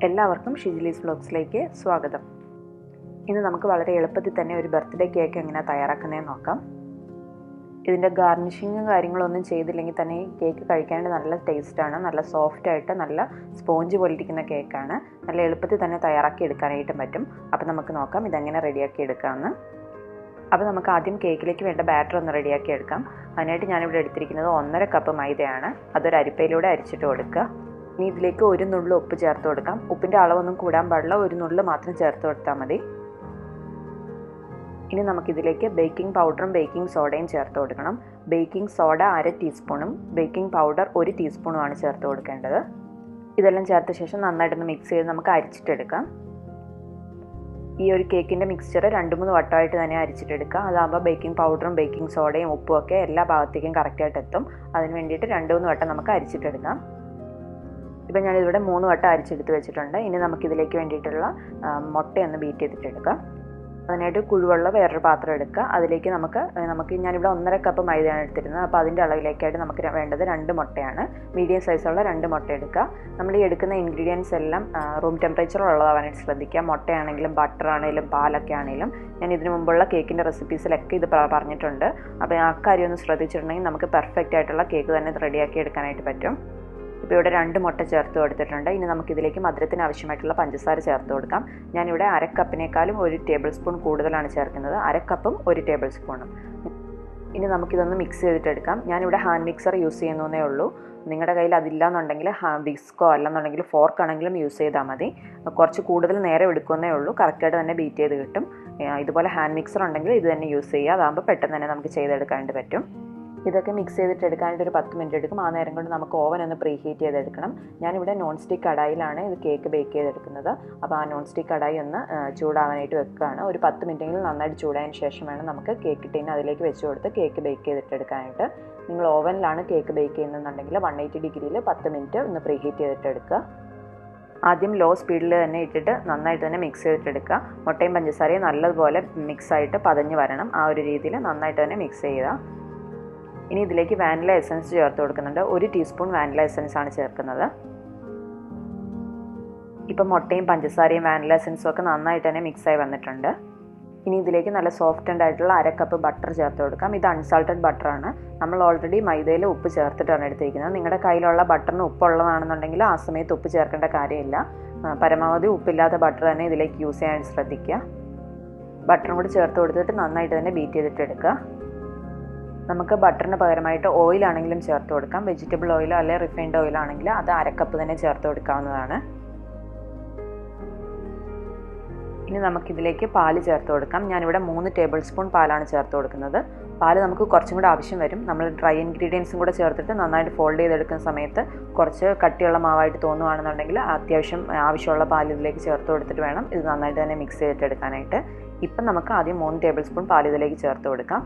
എല്ലാവർക്കും ഷിജിലീസ് വ്ലോഗ്സിലേക്ക് സ്വാഗതം. ഇന്ന് നമുക്ക് വളരെ എളുപ്പത്തിൽ തന്നെ ഒരു ബർത്ത്ഡേ കേക്ക് എങ്ങനെ തയ്യാറാക്കുന്നതെന്ന് നോക്കാം. ഇതിൻ്റെ ഗാർണിഷിങ്ങും കാര്യങ്ങളൊന്നും ചെയ്തില്ലെങ്കിൽ തന്നെ ഈ കേക്ക് കഴിക്കാനായിട്ട് നല്ല ടേസ്റ്റാണ്. നല്ല സോഫ്റ്റായിട്ട് നല്ല സ്പോഞ്ച് പോലിരിക്കുന്ന കേക്കാണ്. നല്ല എളുപ്പത്തിൽ തന്നെ തയ്യാറാക്കി എടുക്കാനായിട്ടും പറ്റും. അപ്പോൾ നമുക്ക് നോക്കാം ഇതെങ്ങനെ റെഡിയാക്കി എടുക്കാമെന്ന്. അപ്പോൾ നമുക്ക് ആദ്യം കേക്കിലേക്ക് വേണ്ട ബാറ്റർ ഒന്ന് റെഡിയാക്കി എടുക്കാം. അതിനായിട്ട് ഞാനിവിടെ എടുത്തിരിക്കുന്നത് 1.5 കപ്പ് മൈദയാണ്. അതൊരു അരിപ്പയിലൂടെ അരിച്ചിട്ട് കൊടുക്കുക. ഇനി ഇതിലേക്ക് ഒരു നുള്ളു ഉപ്പ് ചേർത്ത് കൊടുക്കാം. ഉപ്പിൻ്റെ അളവൊന്നും കൂടാൻ പാടില്ല, ഒരു നുള്ളു മാത്രം ചേർത്ത് കൊടുത്താൽ മതി. ഇനി നമുക്കിതിലേക്ക് ബേക്കിംഗ് പൗഡറും ബേക്കിംഗ് സോഡയും ചേർത്ത് കൊടുക്കണം. ബേക്കിംഗ് സോഡ 1/2 ടീസ്പൂണും ബേക്കിംഗ് പൗഡർ 1 ടീസ്പൂണുമാണ് ചേർത്ത് കൊടുക്കേണ്ടത്. ഇതെല്ലാം ചേർത്ത ശേഷം നന്നായിട്ടൊന്ന് മിക്സ് ചെയ്ത് നമുക്ക് അരിച്ചിട്ടെടുക്കാം. ഈ ഒരു കേക്കിൻ്റെ മിക്സ്ചർ 2-3 വട്ടമായിട്ട് തന്നെ അരിച്ചിട്ടെടുക്കുക. അതാകുമ്പോൾ ബേക്കിംഗ് പൗഡറും ബേക്കിംഗ് സോഡയും ഉപ്പും ഒക്കെ എല്ലാ ഭാഗത്തേക്കും കറക്റ്റായിട്ട് എത്തും. അതിന് വേണ്ടിയിട്ട് 2-3 വട്ടം നമുക്ക് അരിച്ചിട്ടെടുക്കാം. ഇപ്പം ഞാനിവിടെ 3 വട്ടം അരിച്ചെടുത്ത് വെച്ചിട്ടുണ്ട്. ഇനി നമുക്കിതിലേക്ക് വേണ്ടിയിട്ടുള്ള മുട്ടയൊന്ന് ബീറ്റ് ചെയ്തിട്ടെടുക്കാം. അതിനായിട്ട് കുഴുവുള്ള വേറൊരു പാത്രം എടുക്കുക. അതിലേക്ക് നമുക്ക് ഞാനിവിടെ 1.5 കപ്പ് മൈദയാണ് എടുത്തിരുന്നത്. അപ്പോൾ അതിൻ്റെ അളവിലേക്കായിട്ട് നമുക്ക് വേണ്ടത് 2 മുട്ടയാണ്. മീഡിയം സൈസുള്ള 2 മുട്ട എടുക്കുക. നമ്മൾ ഈ എടുക്കുന്ന ഇൻഗ്രീഡിയൻസ് എല്ലാം റൂം ടെമ്പറേച്ചറുള്ളതാവാനായിട്ട് ശ്രദ്ധിക്കുക. മുട്ടയാണെങ്കിലും ബട്ടർ ആണെങ്കിലും പാലൊക്കെ ആണെങ്കിലും ഞാൻ ഇതിനു മുമ്പുള്ള കേക്കിൻ്റെ റെസിപ്പീസിലൊക്കെ ഇത് പറഞ്ഞിട്ടുണ്ട്. അപ്പോൾ ആ കാര്യം ഒന്ന് ശ്രദ്ധിച്ചിട്ടുണ്ടെങ്കിൽ നമുക്ക് പെർഫെക്റ്റ് ആയിട്ടുള്ള കേക്ക് തന്നെ റെഡിയാക്കി എടുക്കാനായിട്ട് പറ്റും. ഇപ്പോൾ ഇവിടെ 2 മുട്ട ചേർത്ത് കൊടുത്തിട്ടുണ്ട്. ഇനി നമുക്കിതിലേക്ക് മധുരത്തിന് ആവശ്യമായിട്ടുള്ള പഞ്ചസാര ചേർത്ത് കൊടുക്കാം. ഞാനിവിടെ 1/2 കപ്പിനേക്കാളും 1 ടേബിൾ സ്പൂൺ കൂടുതലാണ് ചേർക്കുന്നത്. 1/2 കപ്പും 1 ടേബിൾ സ്പൂണും. ഇനി നമുക്കിതൊന്ന് മിക്സ് ചെയ്തിട്ടെടുക്കാം. ഞാനിവിടെ ഹാൻഡ് മിക്സർ യൂസ് ചെയ്യുന്നതേ ഉള്ളൂ. നിങ്ങളുടെ കയ്യിൽ അതില്ലാന്നുണ്ടെങ്കിൽ വിസ്കോ അല്ലെന്നുണ്ടെങ്കിൽ ഫോർക്കാണെങ്കിലും യൂസ് ചെയ്താൽ മതി. കുറച്ച് കൂടുതൽ നേരം എടുക്കുന്നേ ഉള്ളൂ. കറക്റ്റായിട്ട് തന്നെ ബീറ്റ് ചെയ്ത് കിട്ടും. ഇതുപോലെ ഹാൻഡ് മിക്സർ ഉണ്ടെങ്കിൽ ഇത് തന്നെ യൂസ് ചെയ്യുക. അതാകുമ്പോൾ പെട്ടെന്ന് തന്നെ നമുക്ക് ചെയ്തെടുക്കാനായിട്ട് പറ്റും. ഇതൊക്കെ മിക്സ് ചെയ്തിട്ട് എടുക്കാനായിട്ട് ഒരു 10 മിനിറ്റ് എടുക്കും. ആ നേരം കൊണ്ട് നമുക്ക് ഓവൻ ഒന്ന് പ്രീ ഹീറ്റ് ചെയ്തെടുക്കണം. ഞാനിവിടെ നോൺ സ്റ്റിക്ക് കടായിലാണ് ഇത് കേക്ക് ബേക്ക് ചെയ്തെടുക്കുന്നത്. അപ്പോൾ ആ നോൺ സ്റ്റിക്ക് കടായി ഒന്ന് ചൂടാവാനായിട്ട് വെക്കുകയാണ്. ഒരു 10 മിനിറ്റെങ്കിലും നന്നായിട്ട് ചൂടായതിന് ശേഷം വേണം നമുക്ക് കേക്ക് ടിന്ന് അതിലേക്ക് വെച്ച് കൊടുത്ത് കേക്ക് ബേക്ക് ചെയ്തിട്ടെടുക്കാനായിട്ട്. നിങ്ങൾ ഓവനിലാണ് കേക്ക് ബേക്ക് ചെയ്യുന്നതെന്നുണ്ടെങ്കിൽ 180 ഡിഗ്രിയിൽ 10 മിനിറ്റ് ഒന്ന് പ്രീ ഹീറ്റ് ചെയ്തിട്ടെടുക്കുക. ആദ്യം ലോ സ്പീഡിൽ തന്നെ ഇട്ടിട്ട് നന്നായിട്ട് തന്നെ മിക്സ് ചെയ്തിട്ടെടുക്കുക. മുട്ടയും പഞ്ചസാരയും നല്ലതുപോലെ മിക്സായിട്ട് പതഞ്ഞ് വരണം. ആ ഒരു രീതിയിൽ നന്നായിട്ട് തന്നെ മിക്സ് ചെയ്യുക. ഇനി ഇതിലേക്ക് വാനില എസൻസ് ചേർത്ത് കൊടുക്കുന്നുണ്ട്. 1 ടീസ്പൂൺ വാനില എസൻസ് ആണ് ചേർക്കുന്നത്. ഇപ്പം മുട്ടയും പഞ്ചസാരയും വാനില എസൻസും ഒക്കെ നന്നായിട്ട് തന്നെ മിക്സായി വന്നിട്ടുണ്ട്. ഇനി ഇതിലേക്ക് നല്ല സോഫ്റ്റ് ആയിട്ടുള്ള 1/2 കപ്പ് ബട്ടർ ചേർത്ത് കൊടുക്കാം. ഇത് അൺസാൾട്ടഡ് ബട്ടറാണ്. നമ്മൾ ഓൾറെഡി മൈദയിൽ ഉപ്പ് ചേർത്തിട്ടാണ് എടുത്തിരിക്കുന്നത്. നിങ്ങളുടെ കയ്യിലുള്ള ബട്ടറിന് ഉപ്പുള്ളതാണെന്നുണ്ടെങ്കിൽ ആ സമയത്ത് ഉപ്പ് ചേർക്കേണ്ട കാര്യമില്ല. പരമാവധി ഉപ്പില്ലാത്ത ബട്ടർ തന്നെ ഇതിലേക്ക് യൂസ് ചെയ്യാനായിട്ട് ശ്രദ്ധിക്കുക. ബട്ടറും കൂടി ചേർത്ത് കൊടുത്തിട്ട് നന്നായിട്ട് തന്നെ ബീറ്റ് ചെയ്തിട്ടെടുക്കുക. നമുക്ക് ബട്ടറിന് പകരമായിട്ട് ഓയിലാണെങ്കിലും ചേർത്ത് കൊടുക്കാം. വെജിറ്റബിൾ ഓയിലോ അല്ലെങ്കിൽ റിഫൈൻഡ് ഓയിലോ ആണെങ്കിൽ അത് 1/2 കപ്പ് തന്നെ ചേർത്ത് കൊടുക്കാവുന്നതാണ്. ഇനി നമുക്കിതിലേക്ക് പാല് ചേർത്ത് കൊടുക്കാം. ഞാനിവിടെ 3 ടേബിൾ സ്പൂൺ പാലാണ് ചേർത്ത് കൊടുക്കുന്നത്. പാല് നമുക്ക് കുറച്ചും കൂടെ ആവശ്യം വരും. നമ്മൾ ഡ്രൈ ഇൻഗ്രീഡിയൻസും കൂടെ ചേർത്തിട്ട് നന്നായിട്ട് ഫോൾഡ് ചെയ്തെടുക്കുന്ന സമയത്ത് കുറച്ച് കട്ടിയുള്ള മാവായിട്ട് തോന്നുകയാണെന്നുണ്ടെങ്കിൽ അത്യാവശ്യം ആവശ്യമുള്ള പാൽ ഇതിലേക്ക് ചേർത്ത് കൊടുത്തിട്ട് വേണം ഇത് നന്നായിട്ട് തന്നെ മിക്സ് ചെയ്തിട്ടെടുക്കാനായിട്ട്. ഇപ്പം നമുക്ക് ആദ്യം 3 ടേബിൾ സ്പൂൺ പാൽ ഇതിലേക്ക് ചേർത്ത് കൊടുക്കാം.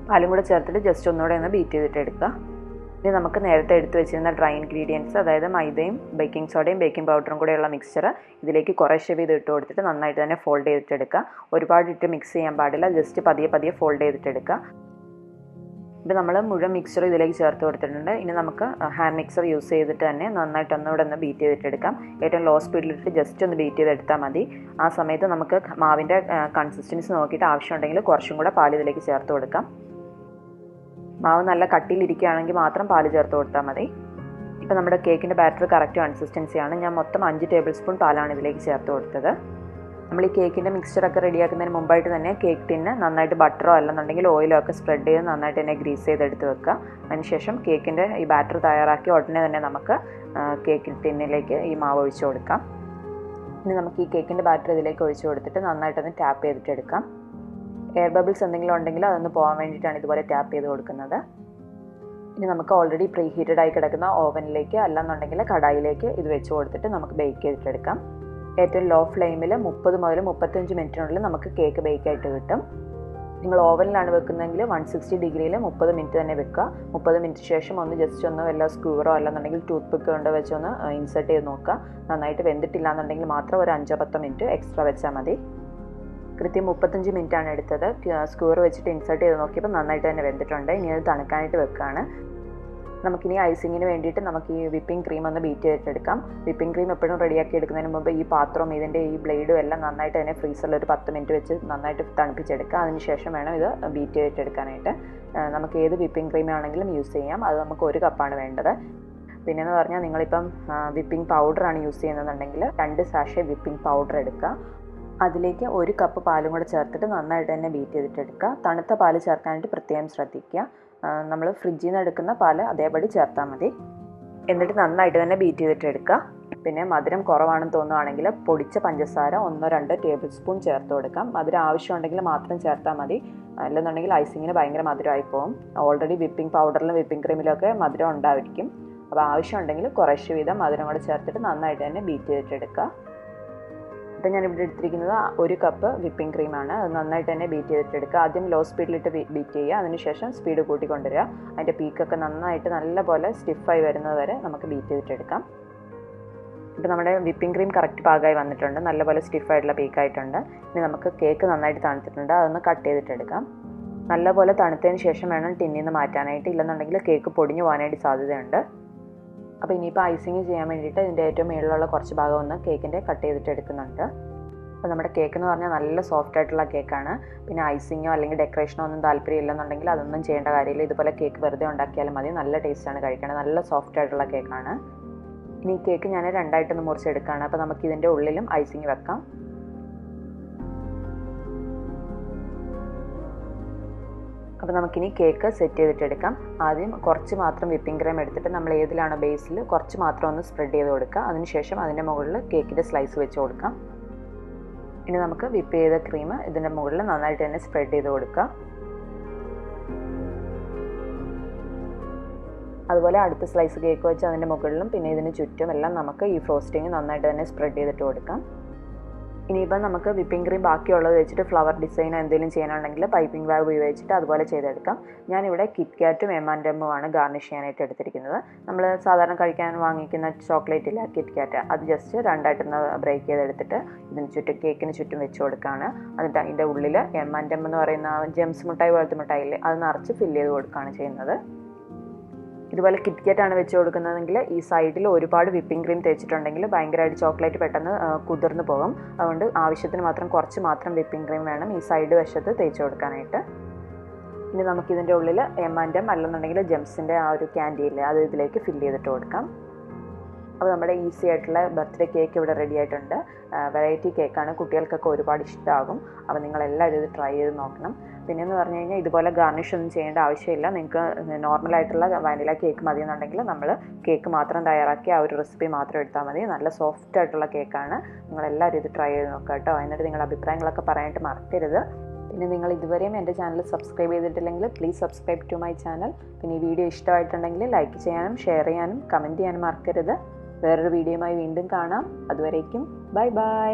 പാലും കൂടെ ചേർത്തിട്ട് ജസ്റ്റ് ഒന്നുകൂടെ ഒന്ന് ബീറ്റ് ചെയ്തിട്ട് എടുക്കുക. ഇനി നമുക്ക് നേരത്തെ എടുത്ത് വെച്ചിരുന്ന ഡ്രൈ ഇൻഗ്രീഡിയൻസ്, അതായത് മൈദയും ബേക്കിംഗ് സോഡയും ബേക്കിംഗ് പൗഡറും കൂടെയുള്ള മിക്സ്ചർ ഇതിലേക്ക് കുറേശ്ശെ വീതം ഇട്ട് കൊടുത്തിട്ട് നന്നായിട്ട് തന്നെ ഫോൾഡ് ചെയ്തിട്ടെടുക്കുക. ഒരുപാട് ഇട്ട് മിക്സ് ചെയ്യാൻ പാടില്ല. ജസ്റ്റ് പതിയെ ഫോൾഡ് ചെയ്തിട്ടെടുക്കുക. ഇപ്പോൾ നമ്മൾ മുഴുവൻ മിക്സ്ചർ ഇതിലേക്ക് ചേർത്ത് കൊടുത്തിട്ടുണ്ട്. ഇനി നമുക്ക് ഹാൻഡ് മിക്സർ യൂസ് ചെയ്തിട്ട് തന്നെ നന്നായിട്ട് ഒന്നുകൂടെ ഒന്ന് ബീറ്റ് ചെയ്തിട്ടെടുക്കാം. ഏറ്റവും ലോ സ്പീഡിലിട്ട് ജസ്റ്റ് ഒന്ന് ബീറ്റ് ചെയ്തെടുത്താൽ മതി. ആ സമയത്ത് നമുക്ക് മാവിൻ്റെ കൺസിസ്റ്റൻസി നോക്കിയിട്ട് ആവശ്യമുണ്ടെങ്കിൽ കുറച്ചും കൂടെ പാൽ ഇതിലേക്ക് ചേർത്ത് കൊടുക്കാം. മാവ് നല്ല കട്ടിയിലിരിക്കുകയാണെങ്കിൽ മാത്രം പാല് ചേർത്ത് കൊടുത്താൽ മതി. ഇപ്പോൾ നമ്മുടെ കേക്കിൻ്റെ ബാറ്റർ കറക്റ്റ് കൺസിസ്റ്റൻസിയാണ്. ഞാൻ മൊത്തം 5 ടേബിൾ സ്പൂൺ പാലാണ് ഇതിലേക്ക് ചേർത്ത് കൊടുത്തത്. നമ്മൾ ഈ കേക്കിൻ്റെ മിക്സ്ചറൊക്കെ റെഡിയാക്കുന്നതിന് മുമ്പായിട്ട് തന്നെ കേക്ക് ടിന്ന് നന്നായിട്ട് ബട്ടറോ അല്ലെന്നുണ്ടെങ്കിൽ ഓയിലോ ഒക്കെ സ്പ്രെഡ് ചെയ്ത് നന്നായിട്ട് തന്നെ ഗ്രീസ് ചെയ്തെടുത്ത് വെക്കുക. അതിനുശേഷം കേക്കിൻ്റെ ഈ ബാറ്റർ തയ്യാറാക്കി ഉടനെ തന്നെ നമുക്ക് കേക്ക് ടിന്നിലേക്ക് ഈ മാവ് ഒഴിച്ചു കൊടുക്കാം. ഇനി നമുക്ക് ഈ കേക്കിൻ്റെ ബാറ്റർ ഇതിലേക്ക് ഒഴിച്ചു കൊടുത്തിട്ട് നന്നായിട്ടൊന്ന് ടാപ്പ് ചെയ്തിട്ടെടുക്കാം. എയർ ബബിൾസ് എന്തെങ്കിലും ഉണ്ടെങ്കിൽ അതൊന്ന് പോകാൻ വേണ്ടിയിട്ടാണ് ഇതുപോലെ ടാപ്പ് ചെയ്ത് കൊടുക്കുന്നത്. ഇനി നമുക്ക് ഓൾറെഡി പ്രീ ഹീറ്റഡ് ആയി കിടക്കുന്ന ഓവനിലേക്ക് അല്ലെന്നുണ്ടെങ്കിൽ കടായിലേക്ക് ഇത് വെച്ച് കൊടുത്തിട്ട് നമുക്ക് ബേക്ക് ചെയ്തിട്ടെടുക്കാം. ഏറ്റവും ലോ ഫ്ലെയിമിൽ 30 മുതൽ 35 മിനിറ്റിനുള്ളിൽ നമുക്ക് കേക്ക് ബേക്കായിട്ട് കിട്ടും. നിങ്ങൾ ഓവനിലാണ് വെക്കുന്നതെങ്കിൽ 160 ഡിഗ്രിയിൽ 30 മിനിറ്റ് തന്നെ വെക്കുക. 30 മിനിറ്റ് ശേഷം ജസ്റ്റ് ഒന്ന് വല്ല സ്ക്യൂറോ അല്ലെന്നുണ്ടെങ്കിൽ ടൂത്ത് പിക്ക് കൊണ്ട് വെച്ചൊന്ന് ഇൻസേർട്ട് ചെയ്ത് നോക്കുക. നന്നായിട്ട് വെന്തിട്ടില്ല എന്നുണ്ടെങ്കിൽ മാത്രം ഒരു 5-10 മിനിറ്റ് എക്സ്ട്രാ വെച്ചാൽ മതി. കൃത്യം 35 മിനിറ്റാണ് എടുത്തത്. സ്ക്യൂർ വെച്ചിട്ട് ഇൻസേർട്ട് ചെയ്ത് നോക്കിയപ്പോൾ നന്നായിട്ട് തന്നെ വെന്തിട്ടുണ്ട്. ഇനി അത് തണുക്കാനായിട്ട് വെക്കുകയാണ്. നമുക്കിനി ഐസിങ്ങിന് വേണ്ടിയിട്ട് നമുക്ക് ഈ വിപ്പിംഗ് ക്രീം ഒന്ന് ബീറ്റ് ചെയ്തിട്ടെടുക്കാം. വിപ്പിംഗ് ക്രീം എപ്പോഴും റെഡിയാക്കി എടുക്കുന്നതിന് മുമ്പ് ഈ പാത്രവും ഇതിൻ്റെ ഈ ബ്ലേഡും എല്ലാം നന്നായിട്ട് തന്നെ ഫ്രീസറിൽ ഒരു 10 മിനിറ്റ് വെച്ച് നന്നായിട്ട് തണുപ്പിച്ചെടുക്കുക. അതിനുശേഷം വേണം ഇത് ബീറ്റ് ചെയ്തിട്ടെടുക്കാനായിട്ട്. നമുക്ക് ഏത് വിപ്പിംഗ് ക്രീം ആണെങ്കിലും യൂസ് ചെയ്യാം. അത് നമുക്ക് 1 കപ്പാണ് വേണ്ടത്. പിന്നെയെന്ന് പറഞ്ഞാൽ നിങ്ങളിപ്പം വിപ്പിംഗ് പൗഡറാണ് യൂസ് ചെയ്യുന്നതെന്നുണ്ടെങ്കിൽ 2 സാഷേ വിപ്പിംഗ് പൗഡർ എടുക്കുക. അതിലേക്ക് 1 കപ്പ് പാലും കൂടെ ചേർത്തിട്ട് നന്നായിട്ട് തന്നെ ബീറ്റ് ചെയ്തിട്ടെടുക്കുക. തണുത്ത പാല് ചേർക്കാനായിട്ട് പ്രത്യേകം ശ്രദ്ധിക്കുക. നമ്മൾ ഫ്രിഡ്ജിൽ നിന്ന് എടുക്കുന്ന പാല് അതേപടി ചേർത്താൽ മതി. എന്നിട്ട് നന്നായിട്ട് തന്നെ ബീറ്റ് ചെയ്തിട്ടെടുക്കുക. പിന്നെ മധുരം കുറവാണെന്ന് തോന്നുകയാണെങ്കിൽ പൊടിച്ച പഞ്ചസാര 1-2 ടേബിൾ സ്പൂൺ ചേർത്ത് കൊടുക്കാം. മധുരം ആവശ്യമുണ്ടെങ്കിൽ മാത്രം ചേർത്താൽ മതി. അല്ലെന്നുണ്ടെങ്കിൽ ഐസിങ്ങിന് ഭയങ്കര മധുരമായി പോകും. ഓൾറെഡി വിപ്പിംഗ് പൗഡറിലും വിപ്പിംഗ് ക്രീമിലൊക്കെ മധുരം ഉണ്ടായിരിക്കും. അപ്പോൾ ആവശ്യമുണ്ടെങ്കിൽ കുറേശ്ശെ വീതം മധുരം കൂടെ ചേർത്തിട്ട് നന്നായിട്ട് തന്നെ ബീറ്റ് ചെയ്തിട്ടെടുക്കുക. ഇപ്പം ഞാനിവിടെ എടുത്തിരിക്കുന്നത് 1 കപ്പ് വിപ്പിംഗ് ക്രീമാണ്. അത് നന്നായിട്ട് തന്നെ ബീറ്റ് ചെയ്തിട്ടെടുക്കുക. ആദ്യം ലോ സ്പീഡിലിട്ട് ബീറ്റ് ചെയ്യുക. അതിനുശേഷം സ്പീഡ് കൂട്ടിക്കൊണ്ടുവരിക. അതിൻ്റെ പീക്കൊക്കെ നന്നായിട്ട് നല്ലപോലെ സ്റ്റിഫായി വരുന്നത് വരെ നമുക്ക് ബീറ്റ് ചെയ്തിട്ടെടുക്കാം. ഇപ്പം നമ്മുടെ വിപ്പിംഗ് ക്രീം കറക്റ്റ് പാകമായി വന്നിട്ടുണ്ട്. നല്ലപോലെ സ്റ്റിഫായിട്ടുള്ള പീക്കായിട്ടുണ്ട്. ഇനി നമുക്ക് കേക്ക് നന്നായിട്ട് തണുത്തിട്ടുണ്ട്. അതൊന്ന് കട്ട് ചെയ്തിട്ടെടുക്കാം. നല്ലപോലെ തണുത്തതിന് ശേഷം വേണം ടിന്നിൽ നിന്ന് മാറ്റാനായിട്ട്. ഇല്ലെന്നുണ്ടെങ്കിൽ കേക്ക് പൊടിഞ്ഞു പോകാനായിട്ട് സാധ്യതയുണ്ട്. അപ്പോൾ ഇനിയിപ്പോൾ ഐസിങ് ചെയ്യാൻ വേണ്ടിയിട്ട് ഇതിൻ്റെ ഏറ്റവും മുകളിലുള്ള കുറച്ച് ഭാഗം ഒന്ന് കേക്കിൻ്റെ കട്ട് ചെയ്തിട്ട് എടുക്കുന്നുണ്ട്. അപ്പോൾ നമ്മുടെ കേക്ക് എന്ന് പറഞ്ഞാൽ നല്ല സോഫ്റ്റ് ആയിട്ടുള്ള കേക്കാണ്. പിന്നെ ഐസിങ്ങോ അല്ലെങ്കിൽ ഡെക്കറേഷനോ ഒന്നും താല്പര്യം ഇല്ലെന്നുണ്ടെങ്കിൽ അതൊന്നും ചെയ്യേണ്ട കാര്യമില്ല. ഇതുപോലെ കേക്ക് വെറുതെ ഉണ്ടാക്കിയാലും മതി. നല്ല ടേസ്റ്റാണ് കഴിക്കുന്നത്. നല്ല സോഫ്റ്റ് ആയിട്ടുള്ള കേക്കാണ്. ഇനി ഈ കേക്ക് ഞാൻ 2ആയിട്ടൊന്ന് മുറിച്ചെടുക്കുകയാണ്. അപ്പോൾ നമുക്ക് ഇതിൻ്റെ ഉള്ളിലും ഐസിങ് വെക്കാം. അപ്പോൾ നമുക്കിനി കേക്ക് സെറ്റ് ചെയ്തിട്ടെടുക്കാം. ആദ്യം കുറച്ച് മാത്രം വിപ്പിംഗ് ക്രീം എടുത്തിട്ട് നമ്മൾ ഏതിലാണോ ബേസിൽ കുറച്ച് മാത്രം ഒന്ന് സ്പ്രെഡ് ചെയ്ത് കൊടുക്കുക. അതിനുശേഷം അതിൻ്റെ മുകളിൽ കേക്കിൻ്റെ സ്ലൈസ് വെച്ച് കൊടുക്കാം. ഇനി നമുക്ക് വിപ്പ് ചെയ്ത ക്രീം ഇതിൻ്റെ മുകളിൽ നന്നായിട്ട് തന്നെ സ്പ്രെഡ് ചെയ്ത് കൊടുക്കുക. അതുപോലെ അടുത്ത സ്ലൈസ് കേക്ക് വെച്ച് അതിൻ്റെ മുകളിലും പിന്നെ ഇതിന് ചുറ്റും എല്ലാം നമുക്ക് ഈ ഫ്രോസ്റ്റിങ് നന്നായിട്ട് തന്നെ സ്പ്രെഡ് ചെയ്തിട്ട് കൊടുക്കാം. ഇനിയിപ്പം നമുക്ക് വിപ്പിംഗ് ക്രീം ബാക്കിയുള്ളത് വെച്ചിട്ട് ഫ്ലവർ ഡിസൈൻ എന്തെങ്കിലും ചെയ്യാനുണ്ടെങ്കിൽ പൈപ്പിംഗ് ബാഗ് ഉപയോഗിച്ചിട്ട് അതുപോലെ ചെയ്തെടുക്കാം. ഞാനിവിടെ കിറ്റ്കാറ്റും M&Mമാണ് ഗാർണിഷ് ചെയ്യാനായിട്ട് എടുത്തിരിക്കുന്നത്. നമ്മൾ സാധാരണ കഴിക്കാൻ വാങ്ങിക്കുന്ന ചോക്ലേറ്റ് ഇല്ല, കിറ്റ്കാറ്റ്, അത് ജസ്റ്റ് 2ആയിട്ടൊന്ന് ബ്രേക്ക് ചെയ്തെടുത്തിട്ട് ഇതിന് ചുറ്റും കേക്കിന് ചുറ്റും വെച്ച് കൊടുക്കുകയാണ്. എന്നിട്ട് അതിൻ്റെ ഉള്ളിൽ M&M എന്ന് പറയുന്ന ജെംസ് മിഠായി പോലത്തെ മിഠായില്ലേ, അത് നിറച്ച് ഫില്ല് ചെയ്ത് കൊടുക്കുകയാണ് ചെയ്യുന്നത്. ഇതുപോലെ കിറ്റ്കാറ്റാണ് വെച്ച് കൊടുക്കുന്നതെങ്കിൽ ഈ സൈഡിൽ ഒരുപാട് വിപ്പിംഗ് ക്രീം തേച്ചിട്ടുണ്ടെങ്കിൽ ഭയങ്കരമായിട്ട് ചോക്ലേറ്റ് പെട്ടെന്ന് കുതിർന്ന് പോകും. അതുകൊണ്ട് ആവശ്യത്തിന് മാത്രം കുറച്ച് മാത്രം വിപ്പിംഗ് ക്രീം വേണം ഈ സൈഡ് വശത്ത് തേച്ച് കൊടുക്കാനായിട്ട്. ഇനി നമുക്കിതിൻ്റെ ഉള്ളിൽ M&M അല്ലെന്നുണ്ടെങ്കിൽ ജെംസിൻ്റെ ആ ഒരു ക്യാൻഡി ഇല്ലേ, അത് ഇതിലേക്ക് ഫില്ല് ചെയ്തിട്ട് കൊടുക്കാം. അപ്പോൾ നമ്മുടെ ഈസി ആയിട്ടുള്ള ബർത്ത്ഡേ കേക്ക് ഇവിടെ റെഡി ആയിട്ടുണ്ട്. വെറൈറ്റി കേക്കാണ്, കുട്ടികൾക്കൊക്കെ ഒരുപാട് ഇഷ്ടമാകും. അപ്പോൾ നിങ്ങളെല്ലാവരും ഇത് ട്രൈ ചെയ്ത് നോക്കണം. പിന്നെയെന്ന് പറഞ്ഞു കഴിഞ്ഞാൽ ഇതുപോലെ ഗാർണിഷ് ഒന്നും ചെയ്യേണ്ട ആവശ്യമില്ല. നിങ്ങൾക്ക് നോർമലായിട്ടുള്ള വാനില കേക്ക് മതി എന്നുണ്ടെങ്കിൽ നമ്മൾ കേക്ക് മാത്രം തയ്യാറാക്കി ആ ഒരു റെസിപ്പി മാത്രം എടുത്താൽ മതി. നല്ല സോഫ്റ്റ് ആയിട്ടുള്ള കേക്കാണ്. നിങ്ങളെല്ലാവരും ഇത് ട്രൈ ചെയ്ത് നോക്കുക കേട്ടോ. എന്നിട്ട് നിങ്ങളുടെ അഭിപ്രായങ്ങളൊക്കെ പറയാനായിട്ട് മറക്കരുത്. പിന്നെ നിങ്ങൾ ഇതുവരെയും എൻ്റെ ചാനൽ സബ്സ്ക്രൈബ് ചെയ്തിട്ടില്ലെങ്കിൽ please subscribe to my channel. പിന്നെ ഈ വീഡിയോ ഇഷ്ടമായിട്ടുണ്ടെങ്കിൽ ലൈക്ക് ചെയ്യാനും ഷെയർ ചെയ്യാനും കമൻറ്റ് ചെയ്യാനും മറക്കരുത്. വേറൊരു വീഡിയോയുമായി വീണ്ടും കാണാം. അതുവരേക്കും ബൈ ബൈ.